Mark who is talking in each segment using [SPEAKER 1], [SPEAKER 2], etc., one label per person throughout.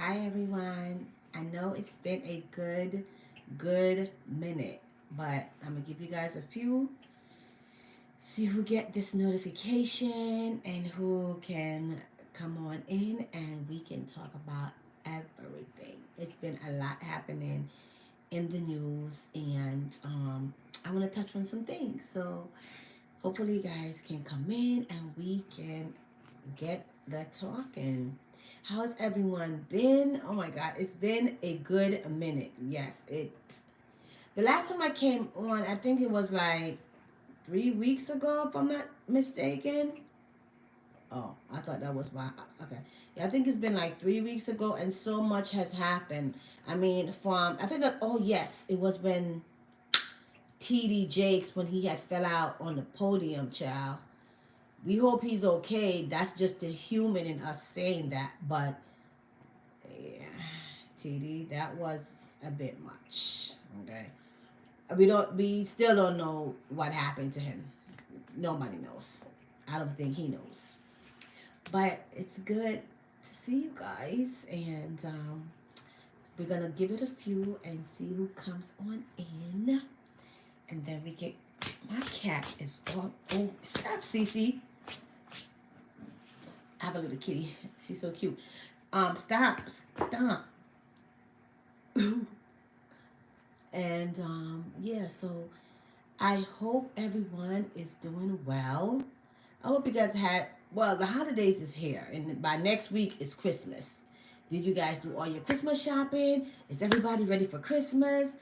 [SPEAKER 1] Hi everyone. I know it's been a good minute, but I'm gonna give you guys a few. See who get this notification and who can come on in, and we can talk about everything. It's been a lot happening in the news, and I want to touch on some things. So hopefully, you guys can come in and we can get the talking. How's everyone been? Oh my God, it's been a good minute. Yes, it. The last time I came on, I think it was like 3 weeks ago, if I'm not mistaken. Oh, I thought that was my okay. Yeah, I think it's been like 3 weeks ago, and so much has happened. I mean, from I think that oh yes, it was when TD Jakes when he had fell out on the podium, child. We hope he's okay. That's just the human in us saying that, but yeah, TD, that was a bit much. Okay, we still don't know what happened to him. Nobody knows. I don't think he knows. But it's good to see you guys, and we're gonna give it a few and see who comes on in, and then we get. My cat is all. Oh, stop, Cece. I have a little kitty. She's so cute. Stop. And yeah, so I hope everyone is doing well. I hope you guys had well, the holidays is here, and by next week is Christmas. Did you guys do all your Christmas shopping? Is everybody ready for Christmas?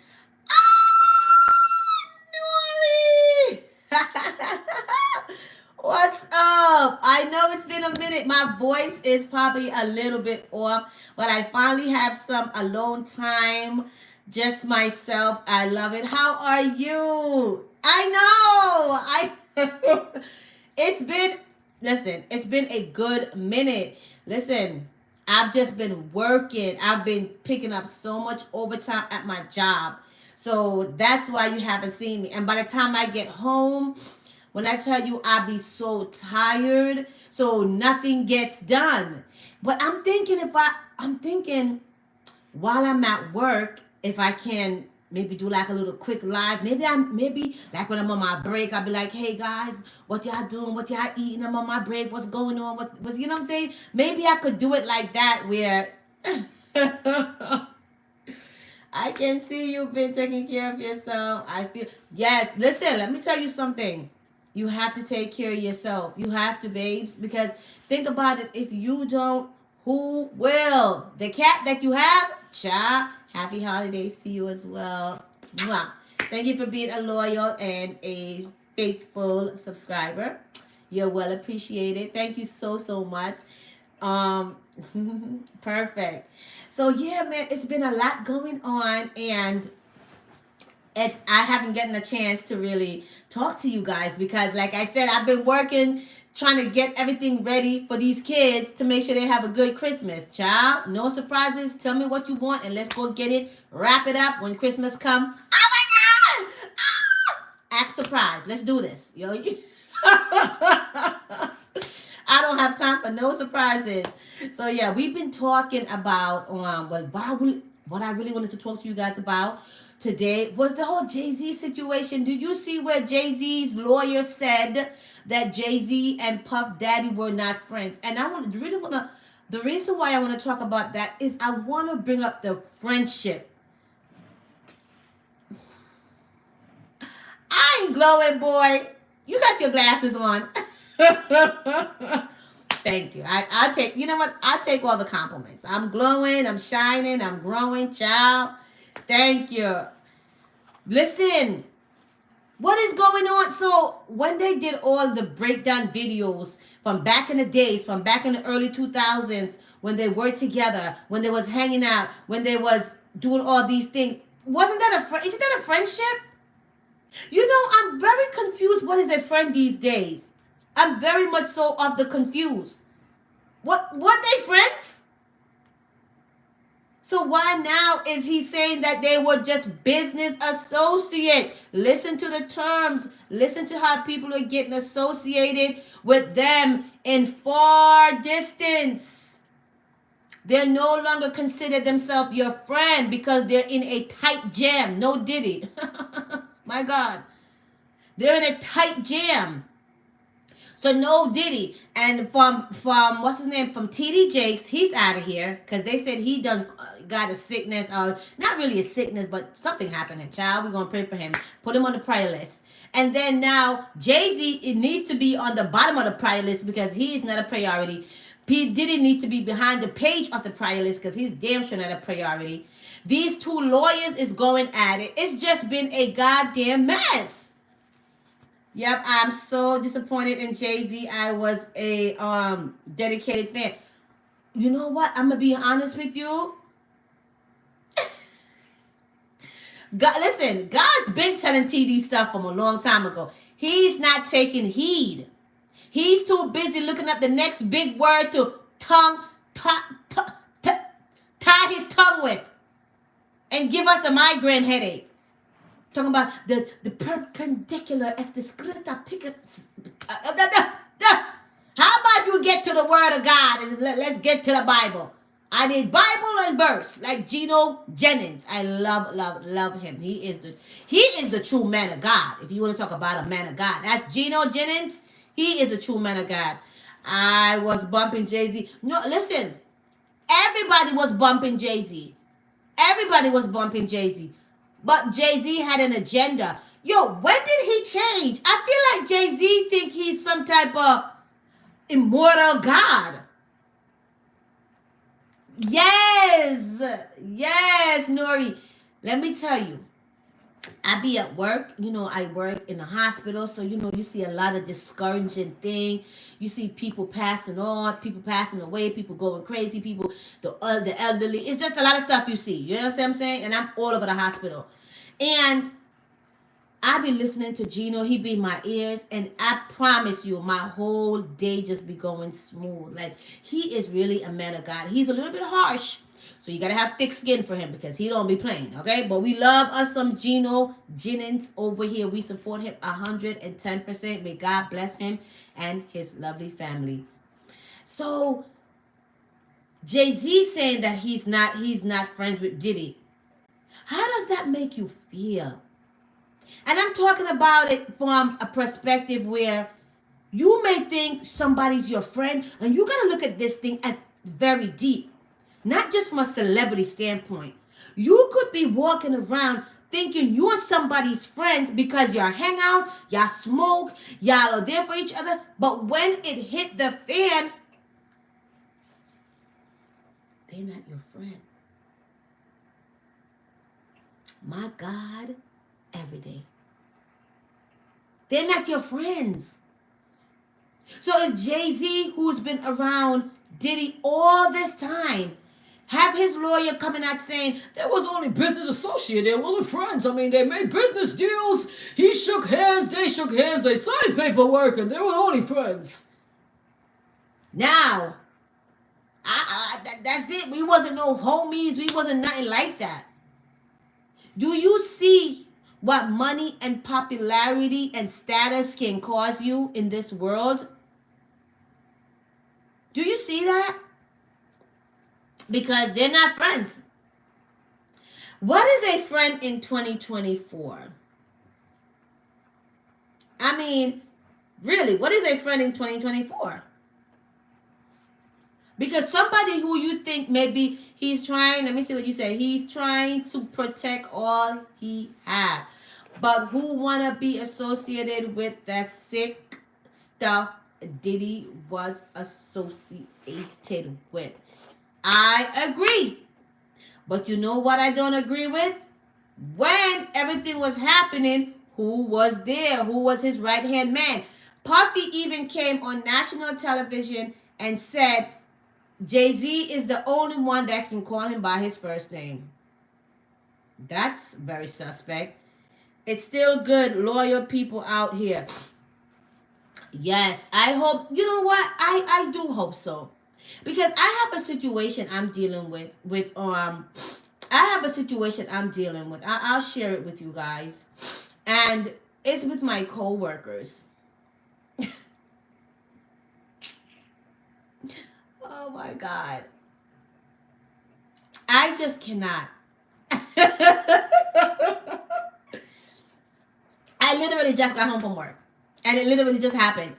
[SPEAKER 1] Ah, Nori! What's up? I know it's been a minute. My voice is probably a little bit off, but I finally have some alone time. Just myself. I love it. How are you? I know. It's been, listen, it's been a good minute. Listen, I've just been working. I've been picking up so much overtime at my job. So that's why you haven't seen me. And by the time I get home, when I tell you I be so tired, so nothing gets done. But I'm thinking while I'm at work, if I can maybe do like a little quick live, maybe like when I'm on my break, I'll be like, hey guys, what y'all doing? What y'all eating? I'm on my break. What's going on? What's you know what I'm saying? Maybe I could do it like that where I can see you've been taking care of yourself. I feel yes. Listen, let me tell you something. You have to take care of yourself. You have to, babes, because think about it. If you don't, who will? The cat that you have, child. Happy holidays to you as well. Mwah. Thank you for being a loyal and a faithful subscriber. You're well appreciated. Thank you so much. Um, perfect. So yeah, man, it's been a lot going on, and it's I haven't gotten a chance to really talk to you guys because, like I said, I've been working trying to get everything ready for these kids to make sure they have a good Christmas. Child, no surprises. Tell me what you want and let's go get it. Wrap it up when Christmas comes. Oh my God! Ah! Act surprised. Let's do this. Yo, I don't have time for no surprises. So yeah, we've been talking about what I really wanted to talk to you guys about today was the whole Jay-Z situation. Did you see where Jay-Z's lawyer said that Jay-Z and Puff Daddy were not friends? And the reason why I want to talk about that is I want to bring up the friendship. I ain't glowing, boy. You got your glasses on. Thank you. I'll take, you know what? I'll take all the compliments. I'm glowing, I'm shining, I'm growing, child. Thank you. Listen, what is going on? So when they did all the breakdown videos from back in the days, from back in the early 2000s, when they were together, when they was hanging out, when they was doing all these things, isn't that a friendship? You know, I'm very confused. What is a friend these days? I'm very much so of the confused. What they friends? So why now is he saying that they were just business associate? Listen to the terms. Listen to how people are getting associated with them in far distance. They no longer consider themselves your friend because they're in a tight jam. No Diddy. My God. They're in a tight jam. So no Diddy. And from what's his name? From TD Jakes, he's out of here because they said he done got a sickness. Not really a sickness, but something happened. And child, we're gonna pray for him. Put him on the prayer list. And then now Jay-Z, it needs to be on the bottom of the prayer list because he is not a priority. P. Diddy needs to be behind the page of the prayer list because he's damn sure not a priority. These two lawyers is going at it. It's just been a goddamn mess. Yep, I'm so disappointed in Jay-Z. I was a dedicated fan. You know what? I'm gonna be honest with you. God, listen, God's been telling TD stuff from a long time ago. He's not taking heed. He's too busy looking up the next big word to tie his tongue with and give us a migraine headache. Talking about the perpendicular as the script. How about you get to the word of God and let's get to the Bible. I need Bible and verse like Geno Jennings. I love him. He is the true man of God. If you want to talk about a man of God, that's Geno Jennings. He is a true man of God. I was bumping Jay-Z. No, listen. Everybody was bumping Jay-Z. Everybody was bumping Jay-Z. But Jay-Z had an agenda. Yo, when did he change? I feel like Jay-Z think he's some type of immortal God. Yes, Nori. Let me tell you. I be at work, I work in a hospital, so you see a lot of discouraging thing. You see people passing on, people passing away, people going crazy, people, the elderly. It's just a lot of stuff you see. You know what I'm saying? And I'm all over the hospital. And I be listening to Geno, he be in my ears, and I promise you, my whole day just be going smooth. Like, he is really a man of God. He's a little bit harsh, so you gotta have thick skin for him because he don't be playing, okay? But we love us some Geno Jennings over here. We support him 110%. May God bless him and his lovely family. So Jay-Z saying that he's not friends with Diddy. How does that make you feel? And I'm talking about it from a perspective where you may think somebody's your friend, and you got to look at this thing as very deep, not just from a celebrity standpoint. You could be walking around thinking you're somebody's friends because y'all hang out, y'all smoke, y'all are there for each other, but when it hit the fan, they're not your friend. My God, every day. They're not your friends. So if Jay-Z, who's been around Diddy all this time, have his lawyer coming out saying, there was only business associate, they wasn't friends. I mean, they made business deals. He shook hands, they shook hands, they signed paperwork, and they were only friends. Now, that's it. We wasn't no homies. We wasn't nothing like that. Do you see what money and popularity and status can cause you in this world? Do you see that? Because they're not friends. What is a friend in 2024? I mean, really, what is a friend in 2024? Because somebody who you think maybe he's trying, let me see what you say, he's trying to protect all he has. But who want to be associated with that sick stuff Diddy was associated with? I agree. But you know what I don't agree with? When everything was happening, who was there? Who was his right-hand man? Puffy even came on national television and said, Jay-Z is the only one that can call him by his first name. That's very suspect. It's still good, loyal people out here. Yes, I hope, you know what? I do hope so. Because I have a situation I'm dealing with I'll share it with you guys. And it's with my co-workers. Oh my God. I just cannot. I literally just got home from work. And it literally just happened.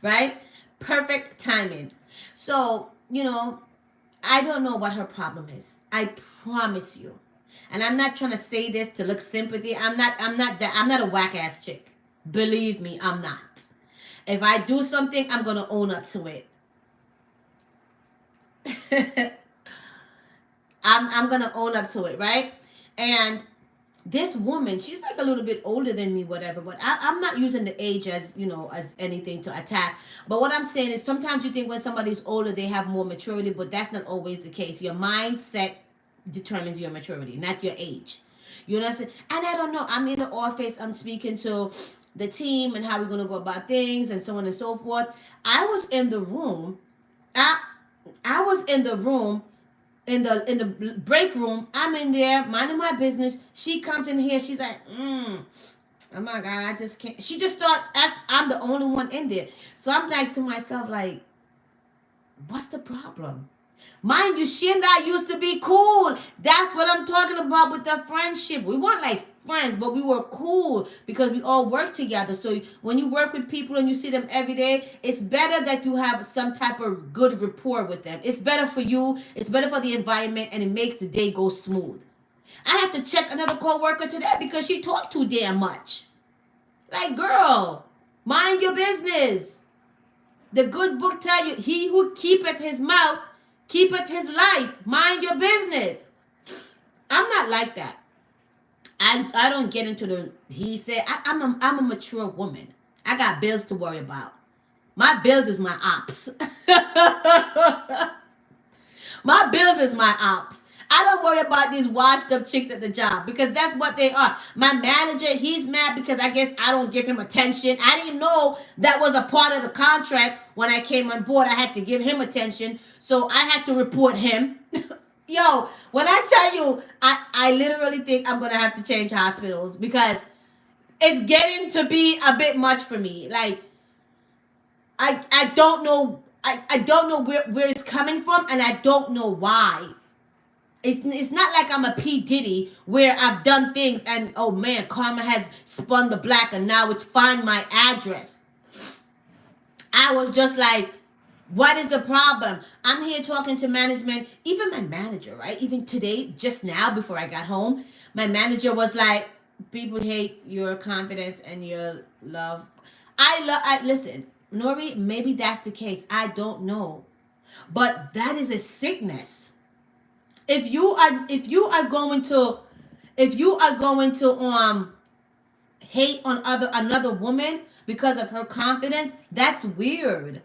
[SPEAKER 1] Right? Perfect timing. So, I don't know what her problem is. I promise you. And I'm not trying to say this to look sympathy. I'm not a whack ass chick. Believe me, I'm not. If I do something, I'm gonna own up to it. I'm gonna own up to it, right? And this woman, she's like a little bit older than me, whatever, but I'm not using the age as, as anything to attack. But what I'm saying is sometimes you think when somebody's older, they have more maturity, but that's not always the case. Your mindset determines your maturity, not your age. You know what I'm saying? And I don't know. I'm in the office. I'm speaking to the team and how we're going to go about things and so on and so forth. I was in the room. I was in the room in the break room. I'm in there minding my business. She comes in here. She's like, oh my God, I just can't. She just thought I'm the only one in there. So I'm like to myself, like, what's the problem? Mind you, she and I used to be cool. That's what I'm talking about with the friendship. We weren't like friends, but we were cool because we all worked together. So when you work with people and you see them every day, it's better that you have some type of good rapport with them. It's better for you. It's better for the environment, and it makes the day go smooth. I have to check another co-worker today because she talked too damn much. Like, girl, mind your business. The good book tell you, he who keepeth his mouth keepeth his life. Mind your business. I'm not like that. I don't get into the he said. I'm a mature woman. I got bills to worry about. My bills is my ops. My bills is my ops. I don't worry about these washed up chicks at the job because that's what they are. My manager, he's mad because I guess I don't give him attention. I didn't know that was a part of the contract when I came on board. I had to give him attention. So I had to report him. Yo, when I tell you, I literally think I'm going to have to change hospitals because it's getting to be a bit much for me. Like, I don't know. I don't know where it's coming from, and I don't know why. It's not like I'm a P. Diddy where I've done things and, oh man, karma has spun the black and now it's find my address. I was just like, what is the problem? I'm here talking to management, even my manager, right? Even today, just now before I got home, my manager was like, people hate your confidence and your love. Listen, Nori, maybe that's the case. I don't know. But that is a sickness. If you are going to hate on another woman because of her confidence, that's weird.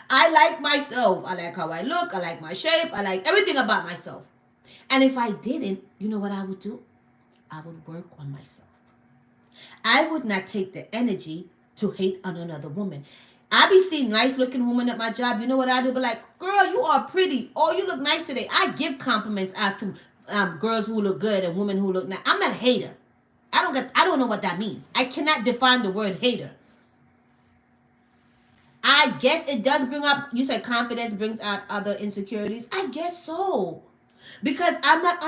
[SPEAKER 1] I like myself. I like how I look. I like my shape. I like everything about myself. And if I didn't, you know what I would do? I would work on myself. I would not take the energy to hate on another woman. I be seeing nice looking women at my job. You know what I do? Be like, girl, you are pretty. Oh, you look nice today. I give compliments out to girls who look good and women who look nice. I'm not a hater. I don't know what that means. I cannot define the word hater. I guess it does bring up, you said confidence brings out other insecurities. I guess so. Because I'm not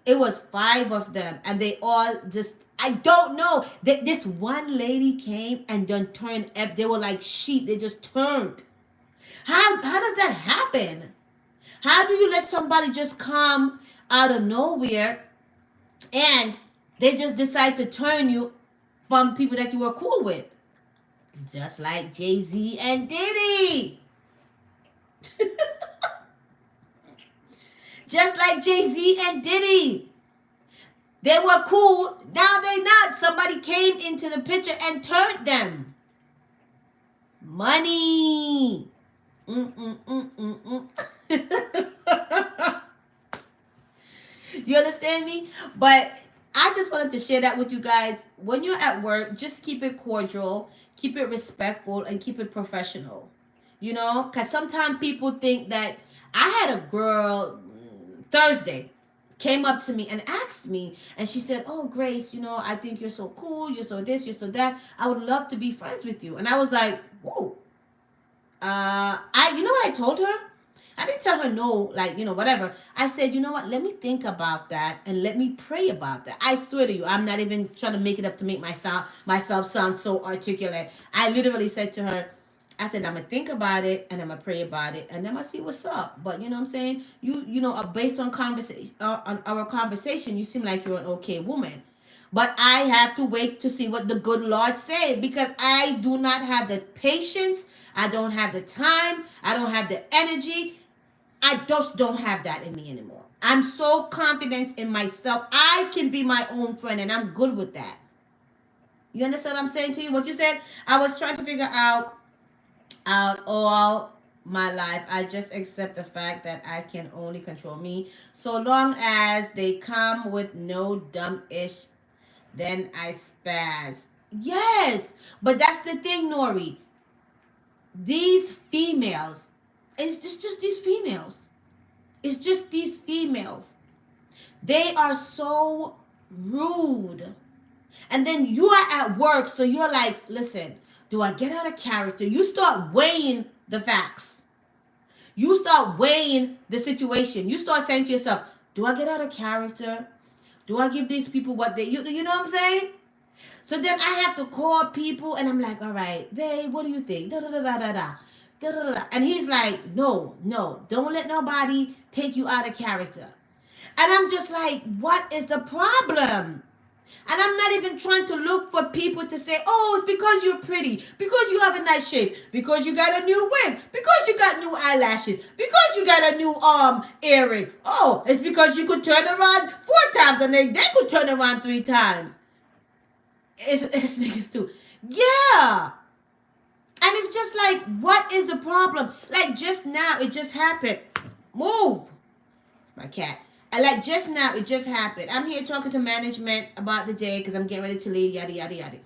[SPEAKER 1] it was 5 of them and they all just, I don't know. This one lady came and then turned, they were like sheep. They just turned. How does that happen? How do you let somebody just come out of nowhere and they just decide to turn you from people that you were cool with? Just like Jay-Z and Diddy. Just like Jay-Z and Diddy. They were cool. Now they not. Somebody came into the picture and turned them. Money. You understand me? But I just wanted to share that with you guys. When you're at work, just keep it cordial, keep it respectful, and keep it professional. You know? Because sometimes people think that I had a girl Thursday came up to me and asked me, and she said, oh, Grace, I think you're so cool, you're so this, you're so that, I would love to be friends with you. And I was like, whoa. You know what I told her? I didn't tell her no, like, whatever. I said, you know what? Let me think about that and let me pray about that. I swear to you, I'm not even trying to make it up to make myself sound so articulate. I literally said to her, I said, I'm gonna think about it and I'm gonna pray about it and I'm gonna see what's up. But you know what I'm saying? Based on on our conversation, you seem like you're an okay woman. But I have to wait to see what the good Lord say, because I do not have the patience. I don't have the time. I don't have the energy. I just don't have that in me anymore. I'm so confident in myself. I can be my own friend and I'm good with that. You understand what I'm saying to you? What you said? I was trying to figure out all my life. I just accept the fact that I can only control me. So long as they come with no dumb ish, then I spaz. Yes, but that's the thing, Nori. These females, it's just these females. It's just these females. They are so rude. And then you are at work, so you're like, listen, do I get out of character? You start weighing the facts. You start weighing the situation. You start saying to yourself, do I get out of character? Do I give these people what they, you know what I'm saying? So then I have to call people and I'm like, all right, babe, what do you think? Da da da da da da. Da, da, da. And he's like, no, don't let nobody take you out of character. And I'm just like, what is the problem? And I'm not even trying to look for people to say, oh, it's because you're pretty, because you have a nice shape, because you got a new wig, because you got new eyelashes, because you got a new earring. Oh, it's because you could turn around 4 times and they could turn around 3 times. It's niggas too. Yeah. And it's just like, what is the problem? Like just now, it just happened. Move. My cat. And like just now, it just happened. I'm here talking to management about the day because I'm getting ready to leave, yada, yada, yada.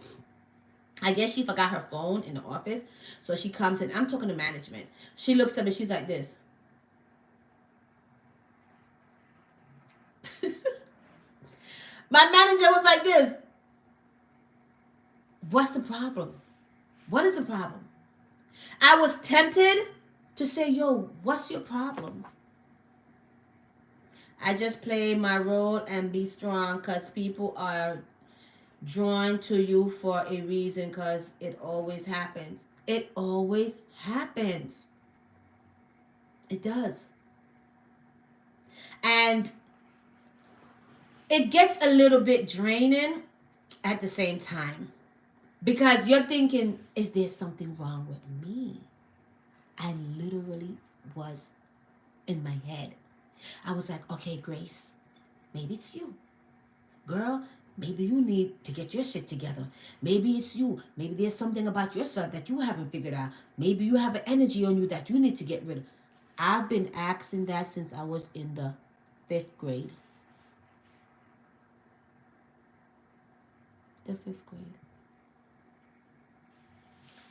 [SPEAKER 1] I guess she forgot her phone in the office. So she comes in. I'm talking to management. She looks at me. She's like this. My manager was like this. What's the problem? What is the problem? I was tempted to say, yo, what's your problem? I just play my role and be strong because people are drawn to you for a reason, because it always happens. It always happens. It does. And it gets a little bit draining at the same time. Because you're thinking, is there something wrong with me? I literally was in my head. I was like, okay, Grace, maybe it's you. Girl, maybe you need to get your shit together. Maybe it's you. Maybe there's something about yourself that you haven't figured out. Maybe you have an energy on you that you need to get rid of. I've been asking that since I was in the 5th grade. The 5th grade.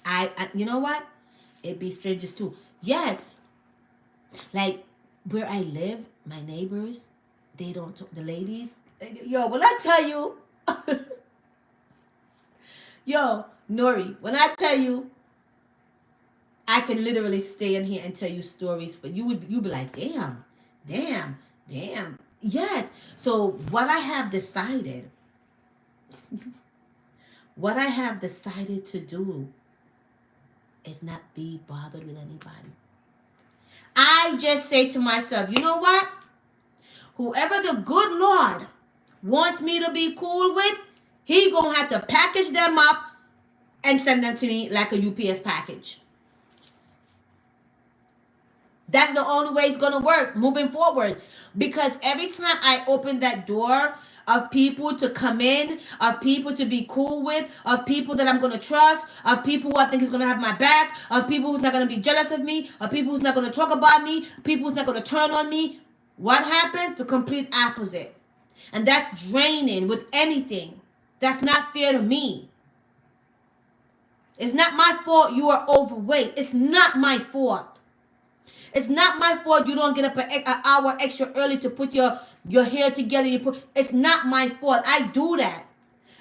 [SPEAKER 1] I you know what? It be strangers too. Yes. Like where I live, my neighbors, they don't talk, the ladies. Yo, when I tell you, yo, Nori, when I tell you, I can literally stay in here and tell you stories, but you'd be like, damn. Yes. So what I have decided to do is not be bothered with anybody. I just say to myself, you know what? Whoever the good Lord wants me to be cool with, he gonna have to package them up and send them to me like a UPS package. That's the only way it's gonna work moving forward. Because every time I open that door of people to come in, of people to be cool with, of people that I'm going to trust, of people who I think is going to have my back, of people who's not going to be jealous of me, of people who's not going to talk about me, people who's not going to turn on me. What happens? The complete opposite. And that's draining with anything. That's not fair to me. It's not my fault you are overweight. It's not my fault. It's not my fault you don't get up an hour extra early to put your hair together. It's not my fault. I do that.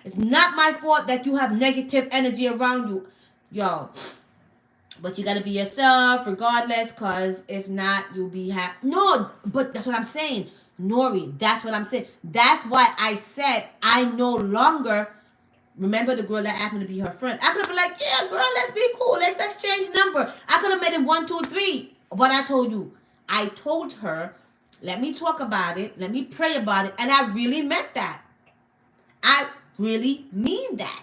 [SPEAKER 1] It's not my fault that you have negative energy around you. Yo, But you gotta be yourself regardless, cause if not, you'll be happy. No, but that's what I'm saying, Nori. That's what I'm saying. That's why I said I no longer remember the girl that happened to be her friend. I could have been like, yeah, girl, let's be cool. Let's exchange number. I could have made it 1, 2, 3. But I told you, I told her, let me talk about it. Let me pray about it. And I really meant that. I really mean that.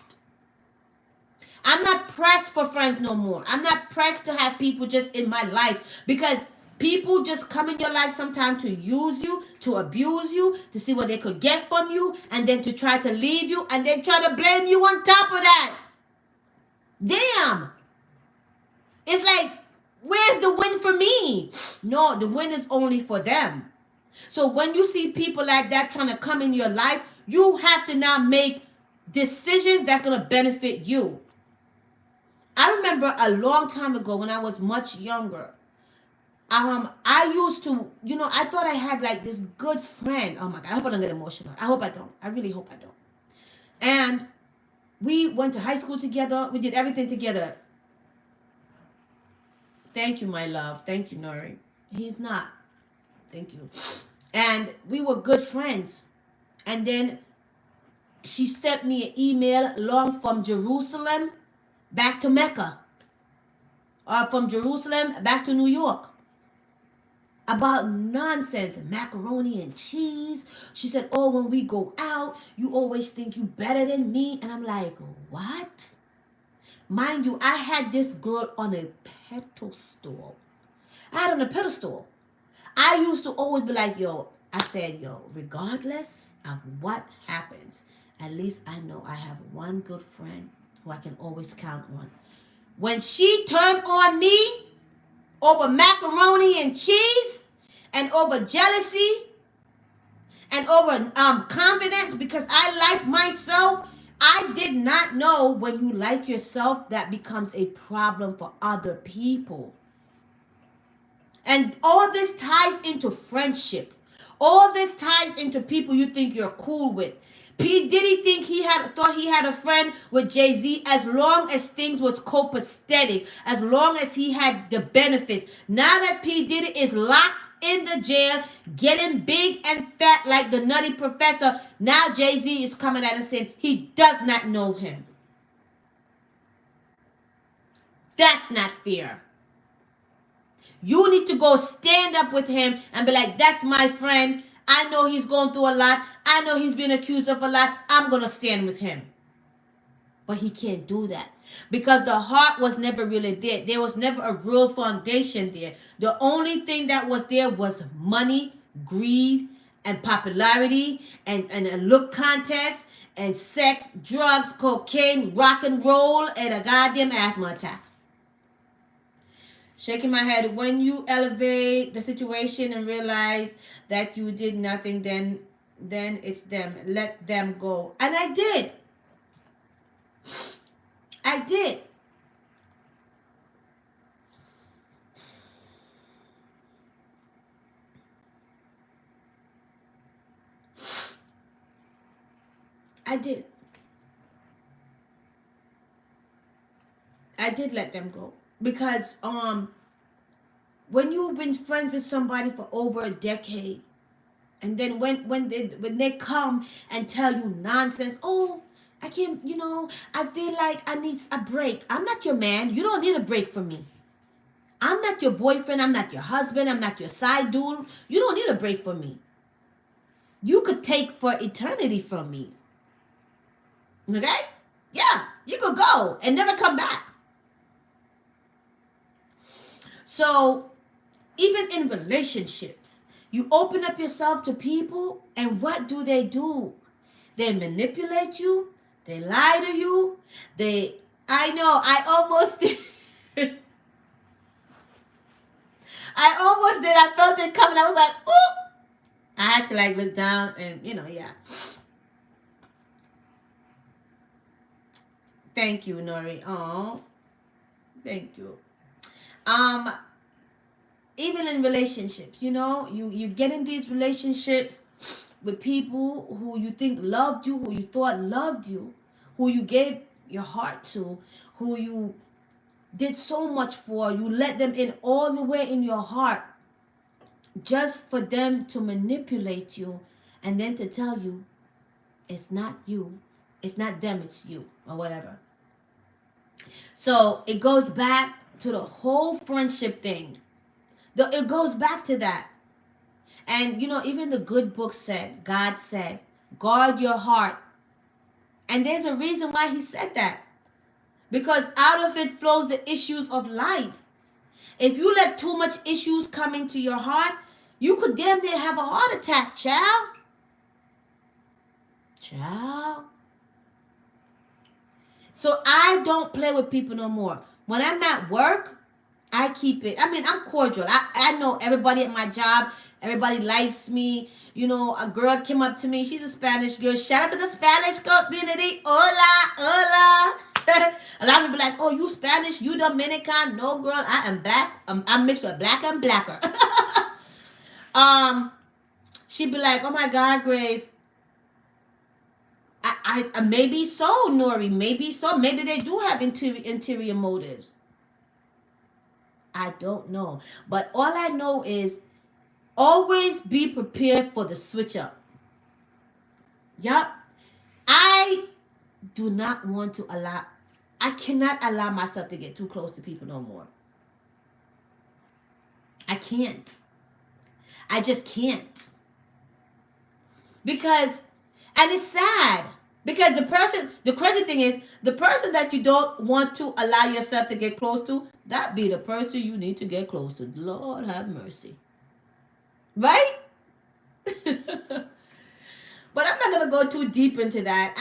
[SPEAKER 1] I'm not pressed for friends no more. I'm not pressed to have people just in my life because people just come in your life sometimes to use you, to abuse you, to see what they could get from you, and then to try to leave you, and then try to blame you on top of that. Damn. It's like, where's the win for me? No, the win is only for them. So when you see people like that trying to come in your life, you have to now make decisions that's going to benefit you. I remember a long time ago when I was much younger, I used to, I thought I had like this good friend. Oh my God, I hope I don't get emotional. I hope I don't. I really hope I don't. And we went to high school together. We did everything together. Thank you, my love. Thank you, Nori. He's not. Thank you. And we were good friends. And then she sent me an email long from Jerusalem back to Mecca. Or from Jerusalem back to New York. About nonsense, macaroni and cheese. She said, oh, when we go out, you always think you better than me. And I'm like, what? Mind you, I had this girl on a pedestal. I had her on a pedestal. I used to always be like, I said, regardless of what happens, at least I know I have one good friend who I can always count on. When she turned on me over macaroni and cheese and over jealousy and over confidence because I like myself, I did not know when you like yourself, that becomes a problem for other people. And all this ties into friendship. All this ties into people you think you're cool with. P. Diddy thought he had a friend with Jay-Z as long as things was copacetic, as long as he had the benefits. Now that P. Diddy is locked in the jail, getting big and fat like the Nutty Professor, now Jay-Z is coming at us saying he does not know him. That's not fair. You need to go stand up with him and be like, that's my friend. I know he's going through a lot. I know he's been accused of a lot. I'm going to stand with him. But he can't do that because the heart was never really there. There was never a real foundation there. The only thing that was there was money, greed, and popularity, and a look contest, and sex, drugs, cocaine, rock and roll, and a goddamn asthma attack. Shaking my head. When you elevate the situation and realize that you did nothing, then it's them. Let them go. And I did. I did. I did. I did let them go. Because when you've been friends with somebody for over a decade, and then when they come and tell you nonsense, oh, I can't, I feel like I need a break. I'm not your man. You don't need a break from me. I'm not your boyfriend. I'm not your husband. I'm not your side dude. You don't need a break from me. You could take for eternity from me. Okay? Yeah, you could go and never come back. So, even in relationships, you open up yourself to people, and what do? They manipulate you. They lie to you. I know, I almost did. I felt it coming. I was like, ooh. I had to look down and, yeah. Thank you, Nori. Oh, thank you. Even in relationships, you get in these relationships with people who you think loved you, who you thought loved you, who you gave your heart to, who you did so much for. You let them in all the way in your heart just for them to manipulate you and then to tell you it's not you, it's not them, it's you, or whatever. So it goes back to the whole friendship thing. It goes back to that. And you know, even the good book said, God said, guard your heart. And there's a reason why he said that. Because out of it flows the issues of life. If you let too much issues come into your heart, you could damn near have a heart attack, child. Child. So I don't play with people no more. When I'm at work, I keep it. I mean, I'm cordial. I know everybody at my job. Everybody likes me. You know, a girl came up to me. She's a Spanish girl. Shout out to the Spanish community. Hola, hola. A lot of people like, oh, you Spanish? You Dominican? No, girl. I am black. I'm mixed with black and blacker. She'd be like, oh my God, Grace. I maybe so, Nori. Maybe so. Maybe they do have interior motives. I don't know. But all I know is always be prepared for the switch up. Yup. I do not want to I cannot allow myself to get too close to people no more. I can't. I just can't. Because, and it's sad. Because the crazy thing is, the person that you don't want to allow yourself to get close to, that be the person you need to get close to. Lord have mercy. Right? But I'm not going to go too deep into that.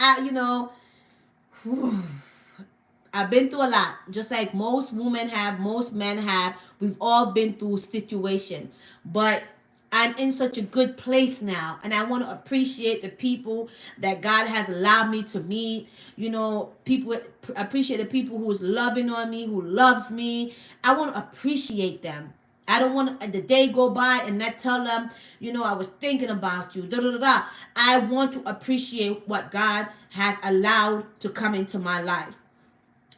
[SPEAKER 1] I've been through a lot. Just like most women have, most men have. We've all been through situation. But I'm in such a good place now. And I want to appreciate the people that God has allowed me to meet. You know, people appreciate the people who's loving on me, who loves me. I want to appreciate them. I don't want the day go by and not tell them, you know, I was thinking about you. Da, da, da, da. I want to appreciate what God has allowed to come into my life.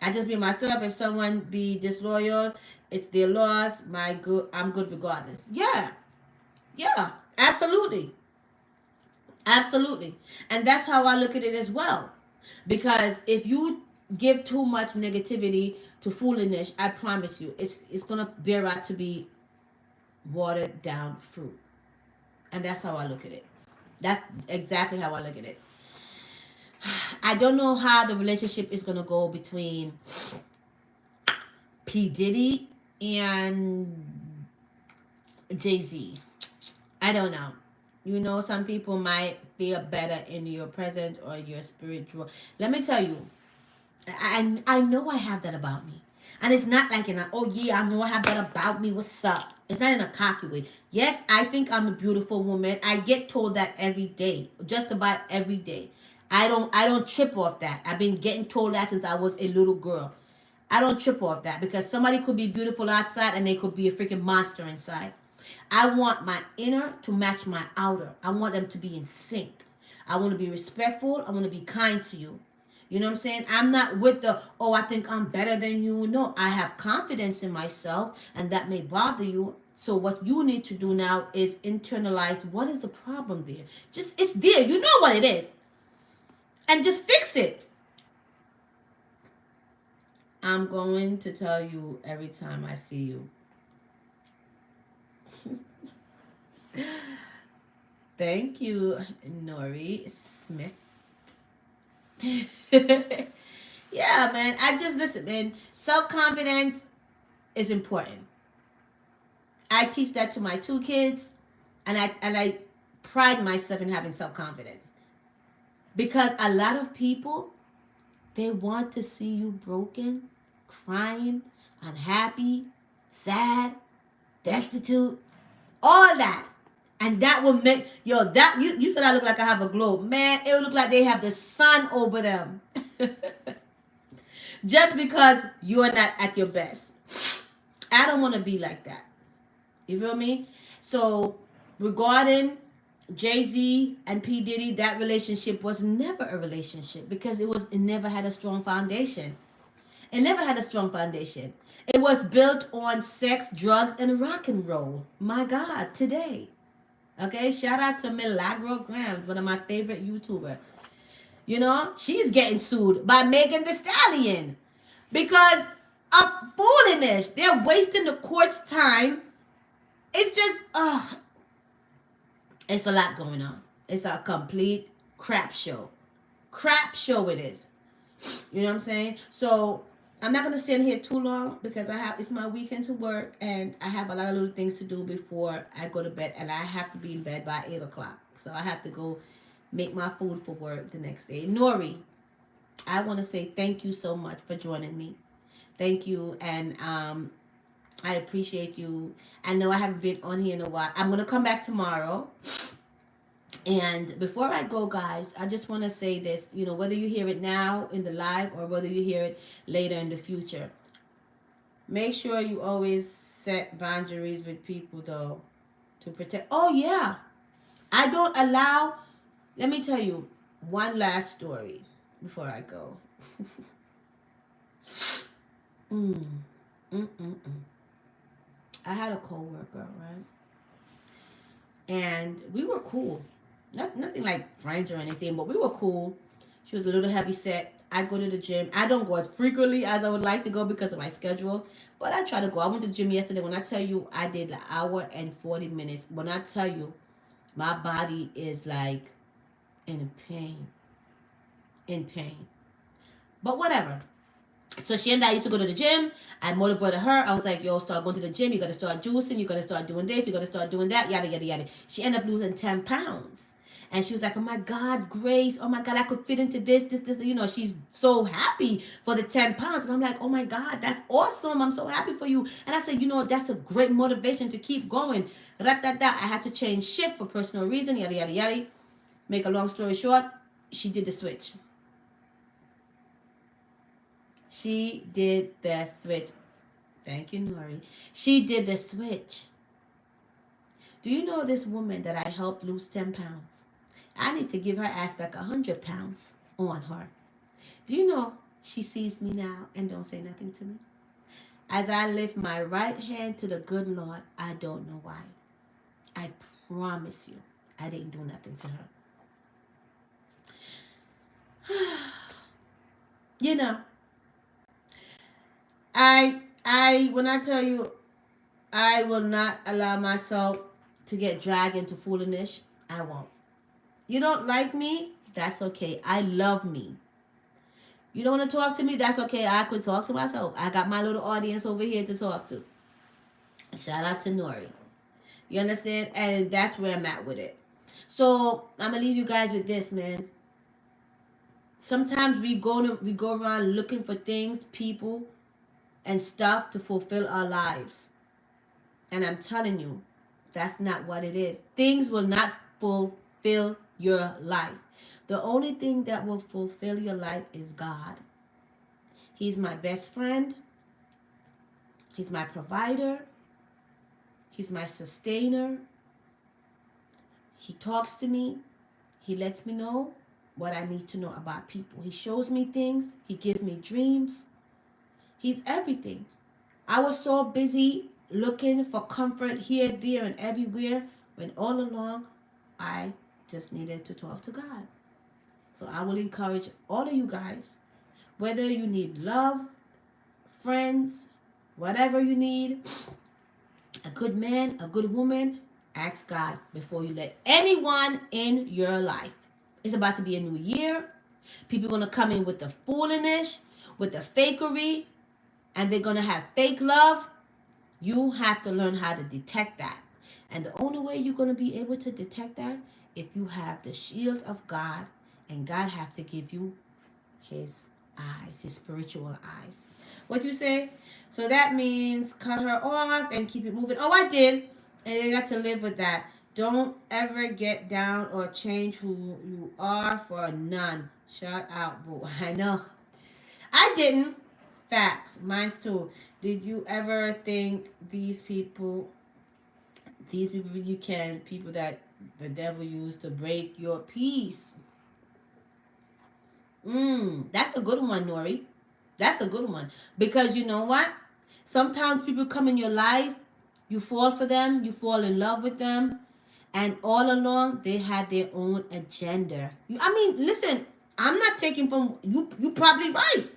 [SPEAKER 1] I just be myself. If someone be disloyal, it's their loss. I'm good regardless. Yeah. Yeah. Absolutely. Absolutely. And that's how I look at it as well. Because if you give too much negativity to foolishness, I promise you, it's gonna bear out to be watered down fruit. And that's how I look at it. That's exactly how I look at it. I don't know how the relationship is gonna go between P. Diddy and Jay-Z. I don't know. You know, some people might feel better in your present or your spiritual. Let me tell you, I know I have that about me. And it's not like oh yeah, I know I have that about me. What's up? It's not in a cocky way. Yes, I think I'm a beautiful woman. I get told that every day. Just about every day. I don't trip off that. I've been getting told that since I was a little girl. I don't trip off that because somebody could be beautiful outside and they could be a freaking monster inside. I want my inner to match my outer. I want them to be in sync. I want to be respectful. I want to be kind to you. You know what I'm saying? I'm not with oh, I think I'm better than you. No, I have confidence in myself, and that may bother you. So what you need to do now is internalize what is the problem there. Just, it's there. You know what it is. And just fix it. I'm going to tell you every time I see you. Thank you, Nori Smith. Yeah, man. I just listen, man. Self-confidence is important. I teach that to my 2 kids, and I pride myself in having self-confidence. Because a lot of people, they want to see you broken, crying, unhappy, sad, destitute, all that. And that will make, that you said I look like I have a globe. Man, it will look like they have the sun over them. Just because you're not at your best. I don't want to be like that. You feel me? So, regarding Jay-Z and P. Diddy, that relationship was never a relationship because it never had a strong foundation. It never had a strong foundation. It was built on sex, drugs, and rock and roll. My God, today. Okay, shout out to Milagro Grams, one of my favorite YouTubers. You know, she's getting sued by Megan Thee Stallion because of foolishness. They're wasting the court's time. It's just, it's a lot going on. It's a complete crap show. Crap show it is. You know what I'm saying? So I'm not gonna sit here too long because it's my weekend to work and I have a lot of little things to do before I go to bed, and I have to be in bed by 8 o'clock. So I have to go make my food for work the next day. Nori, I want to say thank you so much for joining me. Thank you, and I appreciate you. I know I haven't been on here in a while. I'm gonna come back tomorrow. And before I go, guys, I just want to say this, you know, whether you hear it now in the live or whether you hear it later in the future, make sure you always set boundaries with people, though, to protect. Oh, yeah. I don't allow, let me tell you one last story before I go. I had a coworker, right? And we were cool. Nothing like friends or anything, but we were cool. She was a little heavy set. I go to the gym. I don't go as frequently as I would like to go because of my schedule, but I try to go. I went to the gym yesterday. When I tell you I did an hour and 40 minutes, when I tell you my body is like in pain. In pain. But whatever. So she and I used to go to the gym. I motivated her. I was like, yo, start going to the gym. You got to start juicing. You got to start doing this. You got to start doing that. Yada, yada, yada. She ended up losing 10 pounds. And she was like, oh my God, Grace, oh my God, I could fit into this. You know, she's so happy for the 10 pounds. And I'm like, oh my God, that's awesome. I'm so happy for you. And I said, you know, that's a great motivation to keep going. I had to change shift for personal reason, yada, yada, yada. Make a long story short, she did the switch. She did the switch. Thank you, Nori. She did the switch. Do you know this woman that I helped lose 10 pounds? I need to give her ass back 100 pounds on her. Do you know she sees me now and don't say nothing to me? As I lift my right hand to the good Lord, I don't know why. I promise you, I didn't do nothing to her. You know, when I tell you, I will not allow myself to get dragged into foolishness. I won't. You don't like me? That's okay. I love me. You don't want to talk to me? That's okay. I could talk to myself. I got my little audience over here to talk to. Shout out to Nori. You understand? And that's where I'm at with it. So I'm gonna leave you guys with this, man. Sometimes we go around looking for things, people, and stuff to fulfill our lives. And I'm telling you, that's not what it is. Things will not fulfill your life. The only thing that will fulfill your life is God. He's my best friend. He's my provider. He's my sustainer. He talks to me. He lets me know what I need to know about people. He shows me things. He gives me dreams. He's everything. I was so busy looking for comfort here, there, and everywhere when all along I just needed to talk to God. So I will encourage all of you guys, whether you need love, friends, whatever you need, a good man, a good woman, ask God before you let anyone in your life. It's about to be a new year. People are going to come in with the foolishness, with the fakery, and they're going to have fake love. You have to learn how to detect that. And the only way you're going to be able to detect that, if you have the shield of God, and God have to give you his eyes, his spiritual eyes. What you say? So that means cut her off and keep it moving. Oh, I did. And you got to live with that. Don't ever get down or change who you are for none. Shout out, boo. I know. I didn't. Facts. Mine's too. Did you ever think these people people that the devil used to break your peace? That's a good one, Nori. That's a good one. Because you know what? Sometimes people come in your life, you fall for them, you fall in love with them, and all along they had their own agenda. I mean, listen, I'm not taking from you. You probably right.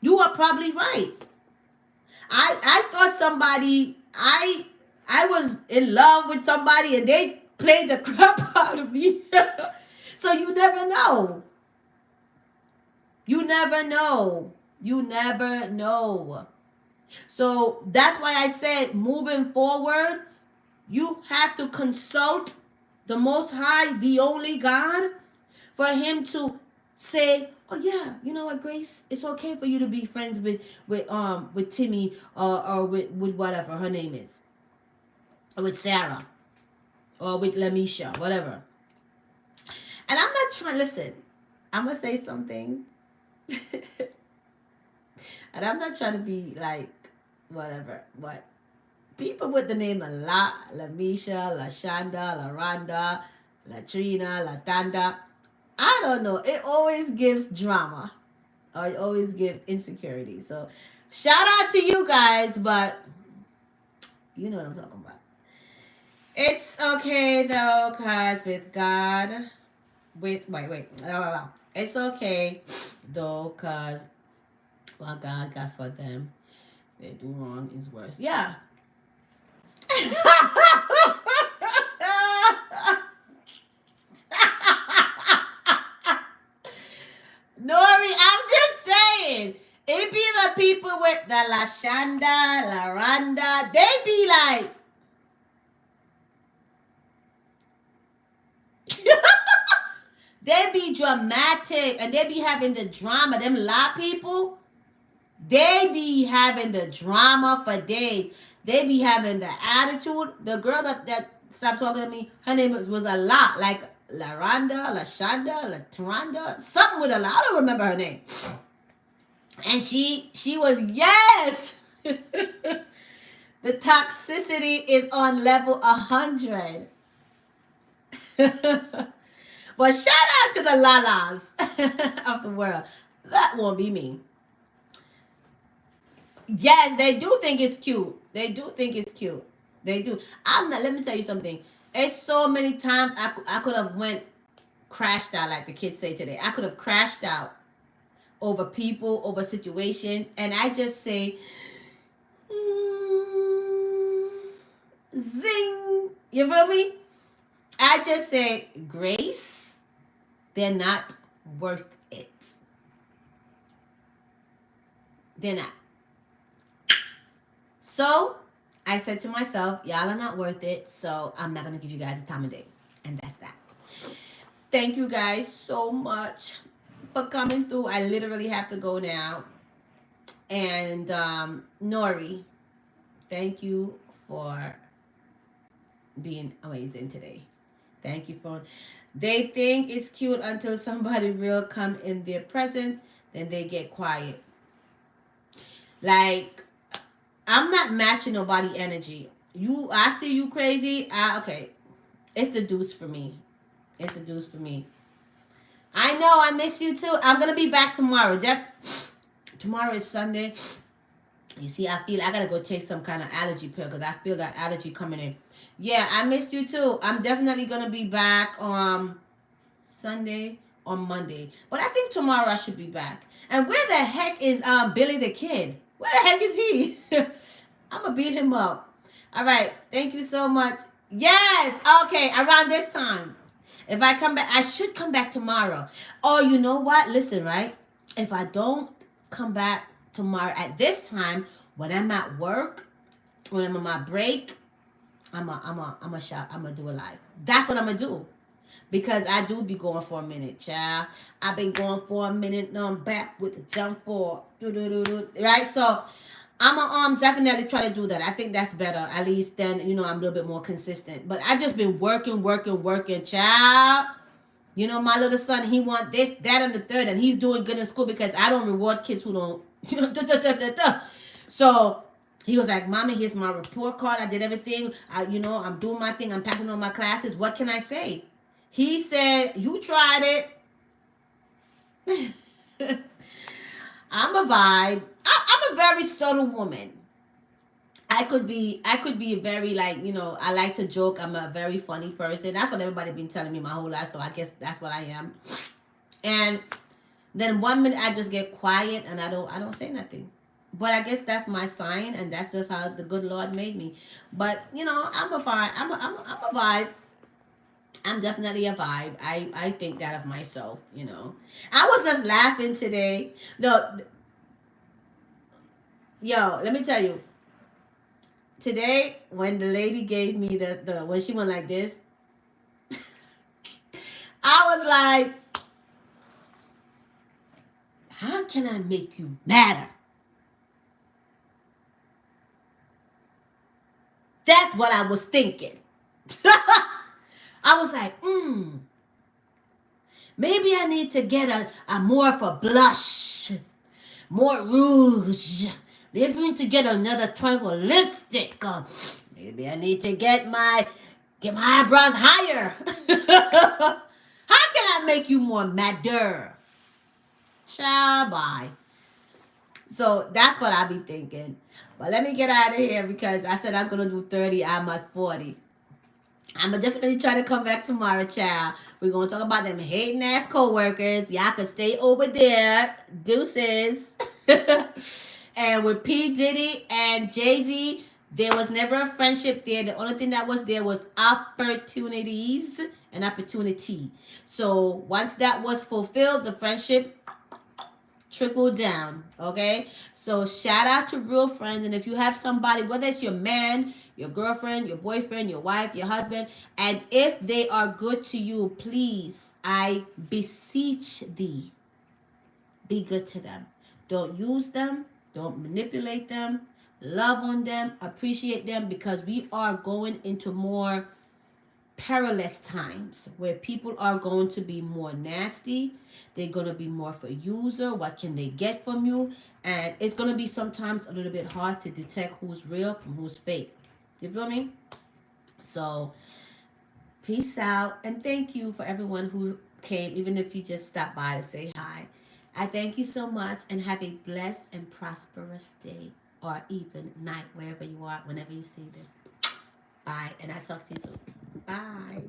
[SPEAKER 1] You are probably right. I thought somebody I was in love with somebody and they played the crap out of me. So you never know. You never know. You never know. So that's why I said moving forward, you have to consult the Most High, the only God, for Him to say, "Oh yeah, you know what, Grace? It's okay for you to be friends with Timmy or with whatever her name is, or with Sarah, or with Lamisha, whatever." And I'm not trying. Listen, I'm gonna say something, and I'm not trying to be like whatever, but people with the name Lamisha, Lashanda, Laranda, Latrina, Latanda, I don't know. It always gives drama, or it always gives insecurity. So, shout out to you guys, but you know what I'm talking about. It's okay though, cause with God, wait, no. It's okay though, cause what God got for them, they do wrong is worse. Yeah. Nori, I'm just saying. It be the people with the Lashanda, Laranda. They be like, they be dramatic and they be having the drama. Them La people, they be having the drama for days. They be having the attitude. The girl that stopped talking to me, her name was a lot like Laranda, Lashanda, Latranda, something with a lot. I don't remember her name. And she was yes. The toxicity is on level 100. But shout out to the lalas of the world. That won't be me. Yes, they do think it's cute. They do think it's cute. They do. I'm not. Let me tell you something. It's so many times I could have went crashed out, like the kids say today. I could have crashed out over people, over situations, and I just say, zing. You feel me? I just say, Grace, they're not worth it. They're not. So I said to myself, y'all are not worth it, so I'm not going to give you guys a time of day. And that's that. Thank you guys so much for coming through. I literally have to go now. And Nori, thank you for being amazing today. Thank you for. They think it's cute until somebody real come in their presence, then they get quiet. Like, I'm not matching nobody energy. I see you crazy. Okay, it's the deuce for me. It's the deuce for me. I know I miss you too. I'm gonna be back tomorrow. Tomorrow is Sunday. You see, I feel I gotta go take some kind of allergy pill because I feel that allergy coming in. Yeah, I miss you too. I'm definitely gonna be back on Sunday or Monday, but I think tomorrow I should be back. And where the heck is Billy the Kid? Where the heck is he? I'm gonna beat him up. All right, thank you so much. Yes, okay, around this time. If I come back, I should come back tomorrow. Oh, you know what? Listen, right? If I don't come back tomorrow at this time, when I'm at work, when I'm on my break, I'm gonna do a live. That's what I'm gonna do. Because I do be going for a minute, child. I've been going for a minute, now I'm back with the jump ball. Right? So I'm gonna definitely try to do that. I think that's better. At least then, I'm a little bit more consistent. But I just been working, child. My little son, he want this, that, and the third, and he's doing good in school because I don't reward kids who don't, So he was like, Mommy, here's my report card. I did everything. I'm doing my thing. I'm passing on my classes. What can I say? He said, you tried it. I'm a vibe. I'm a very subtle woman. I could be very like, I like to joke. I'm a very funny person. That's what everybody been telling me my whole life. So I guess that's what I am. And then 1 minute I just get quiet and I don't say nothing. But I guess that's my sign, and that's just how the good Lord made me. But I'm a vibe. I'm a vibe. I'm definitely a vibe. I think that of myself. I was just laughing today. No, yo, let me tell you. Today, when the lady gave me the when she went like this, I was like, how can I make you madder? That's what I was thinking. I was like, maybe I need to get a more of a blush, more rouge. Maybe I need to get another triangle lipstick. Maybe I need to get my eyebrows higher. How can I make you more madder? Ciao, bye. So that's what I be thinking. But let me get out of here because I said I was gonna do 30. I'm at 40. I'm gonna definitely try to come back tomorrow, child. We're gonna talk about them hating ass co-workers. Y'all can stay over there. Deuces. And with P. Diddy and Jay-Z, there was never a friendship there. The only thing that was there was opportunities and opportunity. So once that was fulfilled, the friendship trickle down. Okay, so shout out to real friends. And if you have somebody, whether it's your man, your girlfriend, your boyfriend, your wife, your husband, and if they are good to you, please, I beseech thee, be good to them. Don't use them, don't manipulate them, love on them, appreciate them, because we are going into more perilous times where people are going to be more nasty. They're going to be more for user. What can they get from you? And it's going to be sometimes a little bit hard to detect who's real from who's fake. You feel me? So peace out, and thank you for everyone who came, even if you just stopped by to say hi. I thank you so much, and have a blessed and prosperous day or even night, wherever you are, whenever you see this. Bye, and I talk to you soon. Bye.